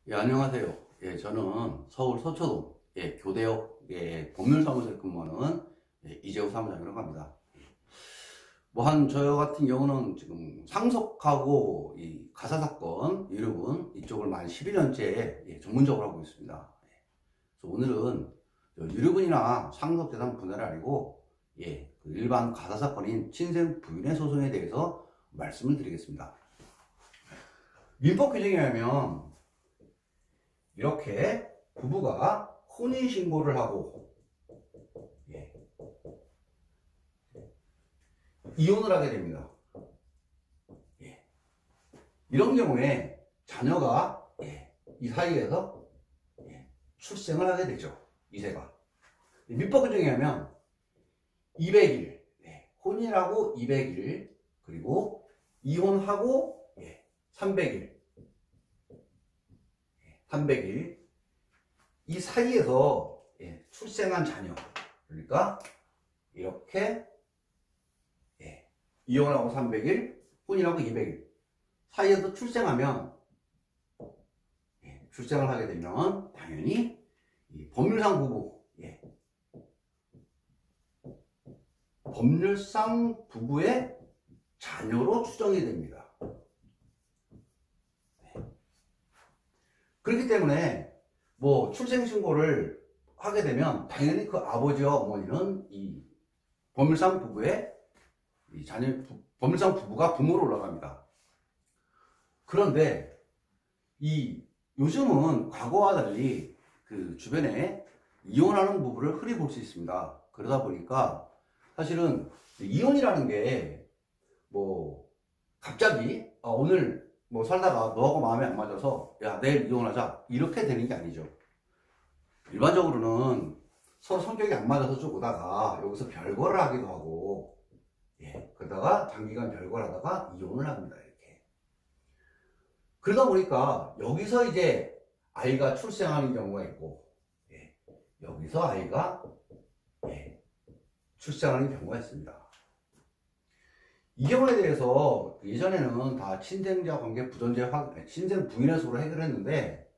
예, 안녕하세요. 예, 저는 서울 서초동 교대역 법률사무소에 근무하는 이재호 사무장이라고 합니다. 저 같은 경우는 지금 상속하고 이 가사사건, 유류분 이쪽을 만 11년째 전문적으로 하고 있습니다. 그래서 오늘은 유류분이나 상속재산 분할이 아니고 그 일반 가사사건인 친생 부인의 소송에 대해서 말씀을 드리겠습니다. 민법 규정에 의하면 이렇게 부부가 혼인신고를 하고 이혼을 하게 됩니다. 이런 경우에 자녀가 이 사이에서 출생을 하게 되죠. 이세가 민법 규정에 의하면 200일 혼인하고 200일 그리고 이혼하고 300일 이 사이에서 출생한 자녀, 그러니까 이렇게 이혼하고 300일, 혼인하고 200일 사이에서 출생을 하게 되면 당연히 이 법률상 부부의 자녀로 추정이 됩니다. 그렇기 때문에 출생신고를 하게 되면 당연히 그 아버지와 어머니는 이 법률상 부부의 법률상 부부가 부모로 올라갑니다. 그런데 요즘은 과거와 달리 그 주변에 이혼하는 부부를 흔히 볼 수 있습니다. 그러다 보니까 사실은 이혼이라는 게 갑자기 오늘 살다가 너하고 마음이 안 맞아서 야 내일 이혼하자 이렇게 되는 게 아니죠. 일반적으로는 서로 성격이 안 맞아서 쭉 오다가 여기서 별거를 하기도 하고 그러다가 장기간 별거를 하다가 이혼을 합니다. 이렇게 그러다 보니까 여기서 이제 아이가 출생하는 경우가 있고 여기서 아이가 출생하는 경우가 있습니다. 이 경우에 대해서 예전에는 다 친생자 관계 친생 부인의 소로 해결했는데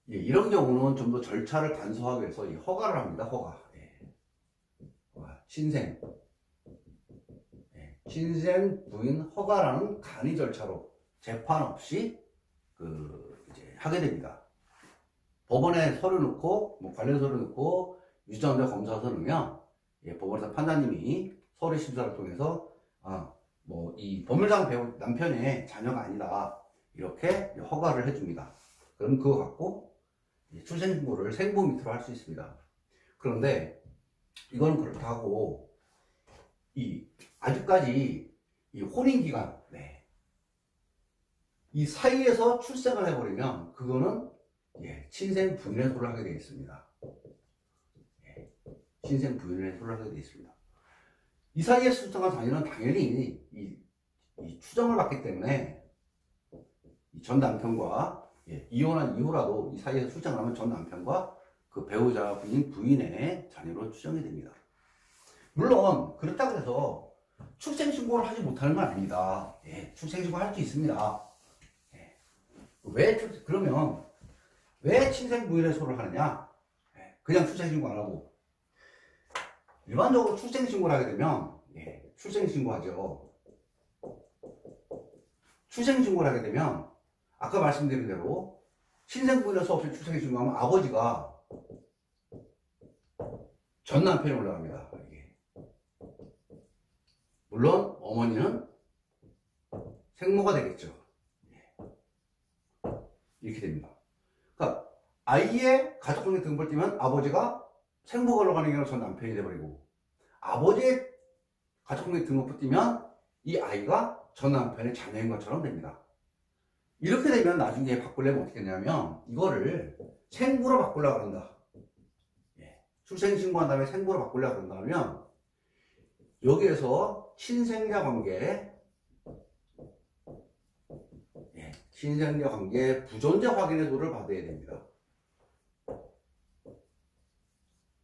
이런 경우는 좀 더 절차를 간소하게 해서 허가를 합니다. 허가. 친생 부인 허가라는 간이 절차로 재판 없이 이제 하게 됩니다. 법원에 서류 넣고 관련 서류 넣고 유전자 검사서 넣으면 법원에서 판사님이 서류 심사를 통해서 이 법률상 남편의 자녀가 아니다 이렇게 허가를 해줍니다. 그럼 그거 갖고 출생신고를 생부 밑으로 할 수 있습니다. 그런데 이건 그렇다고 아직까지 이 혼인기간 이 사이에서 출생을 해버리면 그거는 친생 부인의 소를 하게 되어 있습니다. 친생 부인의 소를 하게 되어 있습니다. 이 사이에 출생한 자녀는 당연히 이 추정을 받기 때문에 전 남편과 이혼한 이후라도 이 사이에서 출생을 하면 전 남편과 그 배우자인 부인의 자녀로 추정이 됩니다. 물론 그렇다고 해서 출생신고를 하지 못하는 건 아닙니다. 출생신고 할 수 있습니다. 그러면 왜 친생 부인의 소를 하느냐? 그냥 출생신고 안 하고 일반적으로 출생신고를 하게 되면 출생신고하죠. 출생신고를 하게 되면 아까 말씀드린 대로 친생 부인의 소 없이 출생신고하면 아버지가 전 남편이 올라갑니다. 물론 어머니는 생모가 되겠죠. 이렇게 됩니다. 그러니까 아이의 가족관계 등본을 띄면 아버지가 생모가 올라가는 게 아니라 전 남편이 돼버리고 아버지의 가족관계 등본을 띄면 이 아이가 전 남편의 자녀인 것처럼 됩니다. 이렇게 되면 나중에 바꾸려면 어떻게 되냐면 이거를 생부로 바꾸려고 한다. 출생신고한 다음에 생부로 바꾸려고 한다면 여기에서 친생자 관계 부존재 확인의 도를 받아야 됩니다.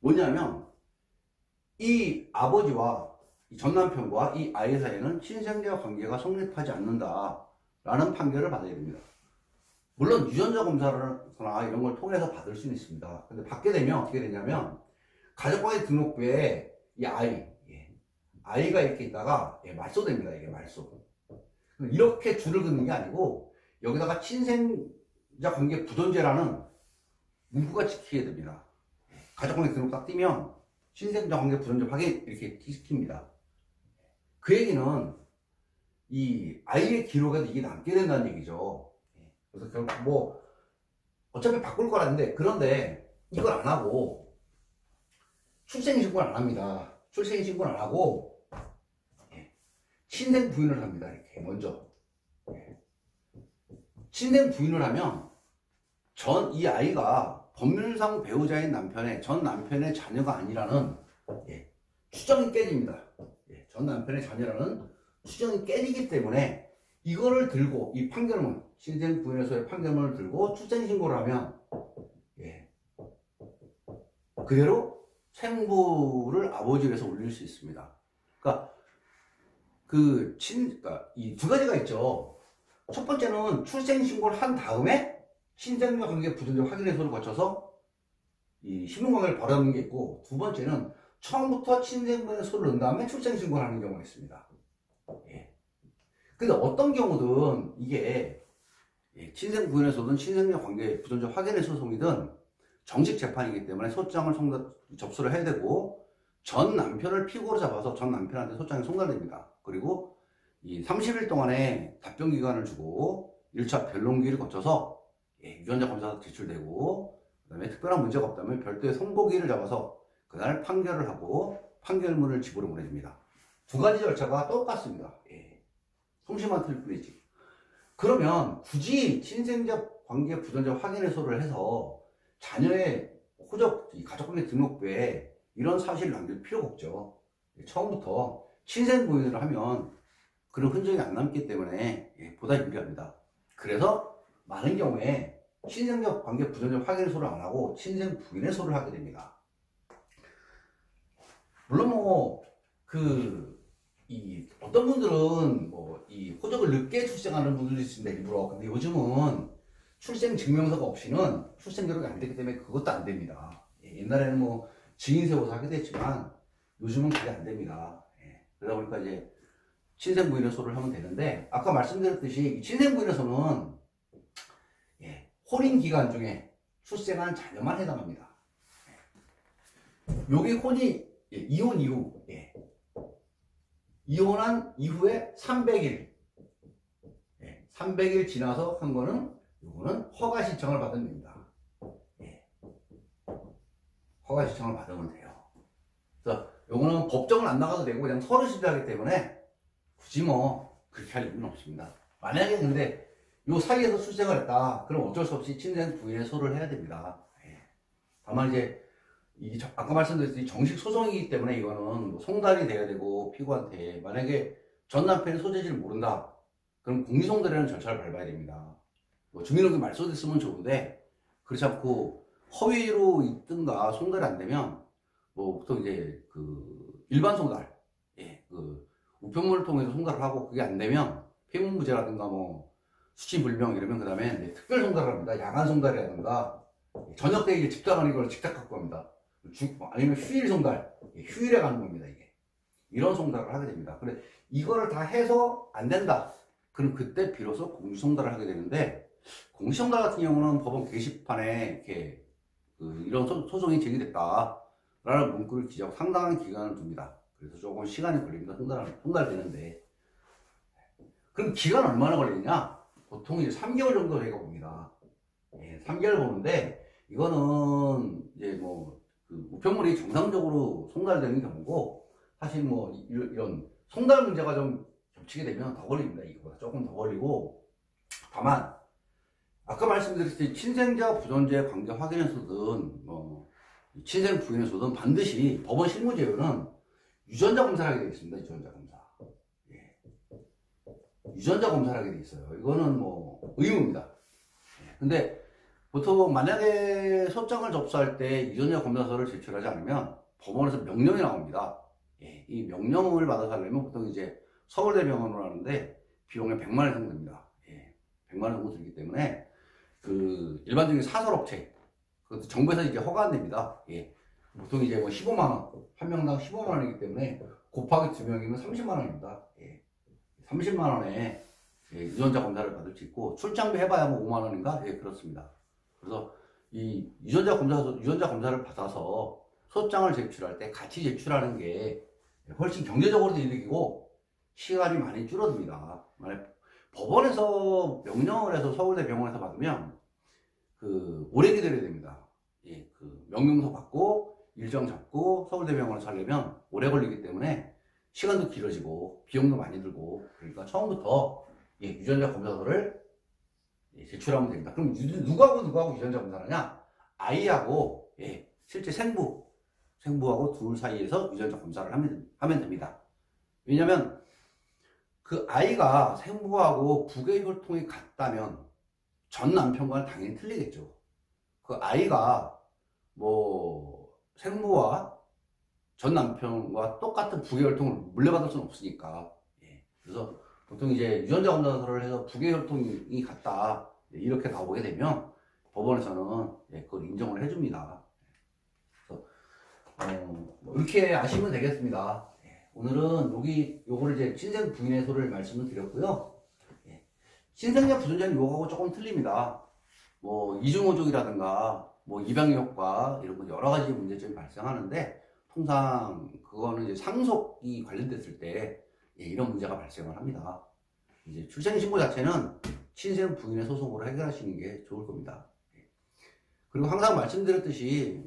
뭐냐면 이 아버지와 전 남편과 이 아이 사이에는 친생자 관계가 성립하지 않는다 라는 판결을 받아야 됩니다. 물론 유전자 검사나 이런 걸 통해서 받을 수는 있습니다. 근데 받게 되면 어떻게 되냐면 가족관계 등록부에 이 아이가 이렇게 있다가 말소됩니다. 이게 말소. 이렇게 줄을 긋는 게 아니고 여기다가 친생자 관계 부존재라는 문구가 찍히게 됩니다. 가족관계 등록 딱 띄면 친생자 관계 부존재 확인 이렇게 시킵니다. 그 얘기는 이 아이의 기록에도 이게 남게 된다는 얘기죠. 그래서 결국 뭐 어차피 바꿀 거라는데, 그런데 이걸 안 하고 출생신고를 안 합니다. 출생신고를 안 하고 친생 부인을 합니다. 이렇게 먼저 친생 부인을 하면 이 아이가 법률상 배우자인 전 남편의 자녀가 아니라는 추정이 깨집니다. 전 남편의 자녀라는 추정이 깨지기 때문에 이거를 들고 이 판결문, 친생 부인에서의 판결문을 들고 출생신고를 하면 그대로 생부를 아버지에서 올릴 수 있습니다. 그러니까 이 두 가지가 있죠. 첫 번째는 출생신고를 한 다음에 친생자 관계 부존재 확인 해소를 거쳐서 이 신분관계를 바로잡는 게 있고, 두 번째는 처음부터 친생부인의 소를 넣은 다음에 출생신고를 하는 경우가 있습니다. 근데 어떤 경우든 이게 친생 부인의 소든 친생자 관계 부존재 확인의 소송이든 정식 재판이기 때문에 소장을 접수를 해야 되고, 전 남편을 피고로 잡아서 전 남편한테 소장이 송달됩니다. 그리고 이 30일 동안의 답변 기간을 주고 1차 변론기를 거쳐서 유전자 검사가 제출되고, 그 다음에 특별한 문제가 없다면 별도의 선고기를 잡아서 그날 판결을 하고 판결문을 집으로 보내줍니다. 두 가지 절차가 똑같습니다. 성씨만 틀릴 뿐이지. 그러면 굳이 친생자 관계 부존재 확인 해소를 해서 자녀의 가족관계 등록부에 이런 사실을 남길 필요가 없죠. 처음부터 친생 부인을 하면 그런 흔적이 안 남기 때문에 보다 유리합니다. 그래서 많은 경우에 친생자 관계 부존재 확인 해소를 안 하고 친생 부인 해소를 하게 됩니다. 물론 어떤 분들은 이 호적을 늦게 출생하는 분들도 있습니다, 일부러. 근데 요즘은 출생 증명서가 없이는 출생 기록이 안 되기 때문에 그것도 안 됩니다. 옛날에는 증인 세워서 하기도 했지만 요즘은 그게 안 됩니다. 그러다 보니까 이제 친생 부인 해소를 하면 되는데, 아까 말씀드렸듯이 친생 부인 해소는 혼인 기간 중에 출생한 자녀만 해당합니다. 요게 이혼 이후, 이혼한 이후에 300일, 300일 지나서 한 거는, 요거는 허가 신청을 받으면 됩니다. 허가 신청을 받으면 돼요. 그래서 요거는 법정을 안 나가도 되고 그냥 서류 심사하기 때문에 굳이 그렇게 할 이유는 없습니다. 만약에 근데 요 사이에서 출생을 했다, 그럼 어쩔 수 없이 친생 부인의 소를 해야 됩니다. 다만 이제 아까 말씀드렸듯이 정식 소송이기 때문에 이거는 송달이 돼야 되고, 피고한테 만약에 전 남편이 소재지를 모른다, 그럼 공리송달이라는 절차를 밟아야 됩니다. 주민등록이 말소됐으면 좋은데 그렇지 않고 허위로 있든가 송달이 안 되면 보통 이제 일반 송달, 우편물을 통해서 송달을 하고, 그게 안 되면 폐문무죄라든가 수치불명 이러면 그 다음에 특별 송달을 합니다. 야간 송달이라든가 저녁 때 이제 집단하는 걸 직접 갖고 갑니다. 아니면 휴일 송달, 휴일에 가는 겁니다. 이게 이런 송달을 하게 됩니다. 근데 이거를 다 해서 안 된다, 그럼 그때 비로소 공시송달을 하게 되는데, 공시송달 같은 경우는 법원 게시판에 이렇게 이런 소송이 제기됐다라는 문구를 기재하고 상당한 기간을 둡니다. 그래서 조금 시간이 걸립니다. 송달되는데. 그럼 기간 얼마나 걸리냐? 보통 이제 3개월 정도 되고 봅니다. 3개월 보는데, 이거는 이제 우편물이 정상적으로 송달되는 경우고, 사실 이런 송달 문제가 좀 겹치게 되면 더 걸립니다. 이거보다 조금 더 걸리고, 다만 아까 말씀드렸듯이 친생자 부존재 관계 확인에서든 친생 부인에서든 반드시 법원 실무제요는 유전자 검사를 하게 되어 있습니다. 유전자 검사. 유전자 검사를 하게 되어 있어요. 이거는 의무입니다. 근데 보통 만약에 소장을 접수할 때 유전자 검사서를 제출하지 않으면 법원에서 명령이 나옵니다. 이 명령을 받아서 하려면 보통 이제 서울대병원으로 하는데 비용이 100만 원 정도 듭니다. 100만 원 정도 들기 때문에 그 일반적인 사설업체, 그것도 정부에서 이제 허가 안 됩니다. 예. 보통 이제 뭐 15만원, 한 명당 15만원이기 때문에 곱하기 2명이면 30만원입니다. 예. 30만원에 예, 유전자 검사를 받을 수 있고, 출장비 해봐야 뭐 5만원인가? 예, 그렇습니다. 그래서 이 유전자 검사를 받아서 소장을 제출할 때 같이 제출하는 게 훨씬 경제적으로도 이득이고, 시간이 많이 줄어듭니다. 만약 법원에서 명령을 해서 서울대 병원에서 받으면 그 오래 기다려야 됩니다. 예, 그 명령서 받고 일정 잡고 서울대 병원에서 하려면 오래 걸리기 때문에 시간도 길어지고 비용도 많이 들고, 그러니까 처음부터 예, 유전자 검사서를 예, 제출하면 됩니다. 그럼 누구하고 유전자 검사를 하냐? 아이하고 예, 실제 생부하고 둘 사이에서 유전자 검사를 하면 됩니다. 왜냐면 그 아이가 생부하고 부계 혈통이 같다면 전 남편과는 당연히 틀리겠죠. 그 아이가 뭐 생부와 전 남편과 똑같은 부계 혈통을 물려받을 수는 없으니까. 예. 그래서 보통 이제 유전자 검사서를 해서 부계 혈통이 같다 이렇게 나오게 되면 법원에서는 예, 그걸 인정을 해줍니다. 그래서 뭐 이렇게 아시면 되겠습니다. 오늘은 요거를 이제 친생 부인의 소를 말씀을 드렸고요. 예. 친생자 부존자는 요거하고 조금 틀립니다. 뭐 이중호족이라든가 뭐 입양의 효과 이런 거 여러 가지 문제점이 발생하는데, 통상 그거는 이제 상속이 관련됐을 때 예, 이런 문제가 발생을 합니다. 이제 출생신고 자체는 친생 부인의 소송으로 해결하시는 게 좋을 겁니다. 예. 그리고 항상 말씀드렸듯이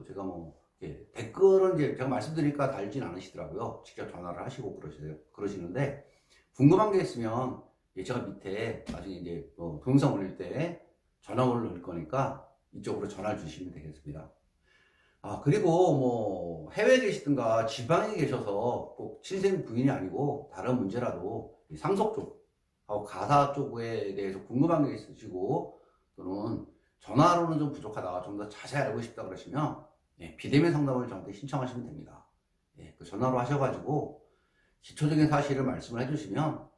제가 뭐 예, 댓글은 이제 제가 말씀드리니까 달진 않으시더라고요. 직접 전화를 하시고 그러시는데, 궁금한 게 있으면 예, 제가 밑에 나중에 이제 동영상 올릴 때 전화번호를 넣을 거니까 이쪽으로 전화를 주시면 되겠습니다. 아, 그리고 뭐 해외에 계시든가 지방에 계셔서 꼭 친생 부인이 아니고 다른 문제라도 상속 쪽하고 가사 쪽에 대해서 궁금한 게 있으시고, 또는 전화로는 좀 부족하다, 좀 더 자세히 알고 싶다 그러시면 예, 비대면 상담을 저한테 신청하시면 됩니다. 예, 그 전화로 하셔가지고 기초적인 사실을 말씀을 해주시면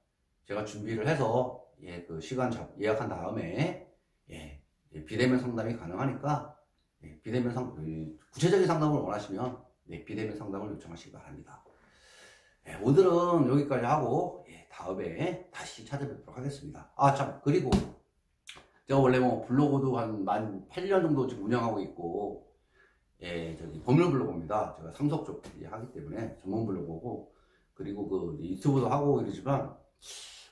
제가 준비를 해서 예, 그 시간 예약한 다음에 예, 비대면 상담이 가능하니까 예, 구체적인 상담을 원하시면 예, 비대면 상담을 요청하시기 바랍니다. 예, 오늘은 여기까지 하고 예, 다음에 다시 찾아뵙도록 하겠습니다. 아, 참, 그리고 제가 원래 뭐 블로그도 만 8년 정도 지금 운영하고 있고, 예, 저기 법률 블로그입니다. 제가 상속 쪽 하기 때문에 전문 블로그고, 그리고 그 유튜브도 하고 이러지만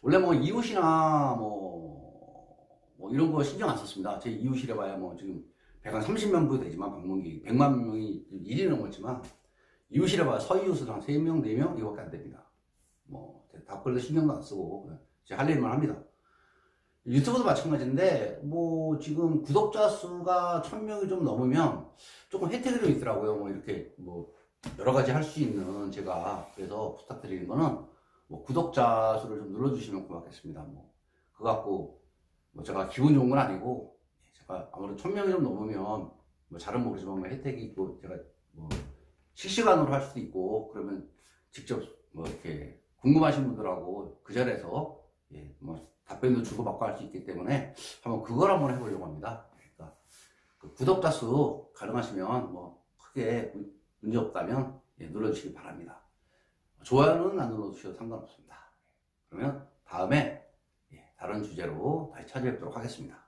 원래 뭐 이웃이나 뭐 이런 거 신경 안 썼습니다. 제 이웃이라 봐야 뭐 지금 130만 부 되지만 방문기 100만 명이 1위 넘었지만, 이웃이라 봐야 서이웃은 한 3명, 4명 이거밖에 안 됩니다. 뭐 답글도 신경도 안 쓰고 제가 할 일만 합니다. 유튜브도 마찬가지인데, 뭐 지금 구독자 수가 1000명이 좀 넘으면 조금 혜택이 좀 있더라고요. 뭐 이렇게 뭐 여러 가지 할 수 있는, 제가 그래서 부탁드리는 거는 뭐 구독자 수를 좀 눌러주시면 고맙겠습니다. 뭐 그거 갖고 뭐 제가 기분 좋은 건 아니고, 제가 아무래도 1000명이 좀 넘으면 뭐 잘은 모르지만 뭐 혜택이 있고, 제가 뭐 실시간으로 할 수도 있고, 그러면 직접 뭐 이렇게 궁금하신 분들하고 그 자리에서 예, 뭐 답변도 주고받고 할 수 있기 때문에 그걸 한번 해보려고 합니다. 그러니까 그 구독자 수 가능하시면 뭐 크게 문제 없다면 예, 눌러주시기 바랍니다. 좋아요는 안 눌러주셔도 상관없습니다. 그러면 다음에 예, 다른 주제로 다시 찾아뵙도록 하겠습니다.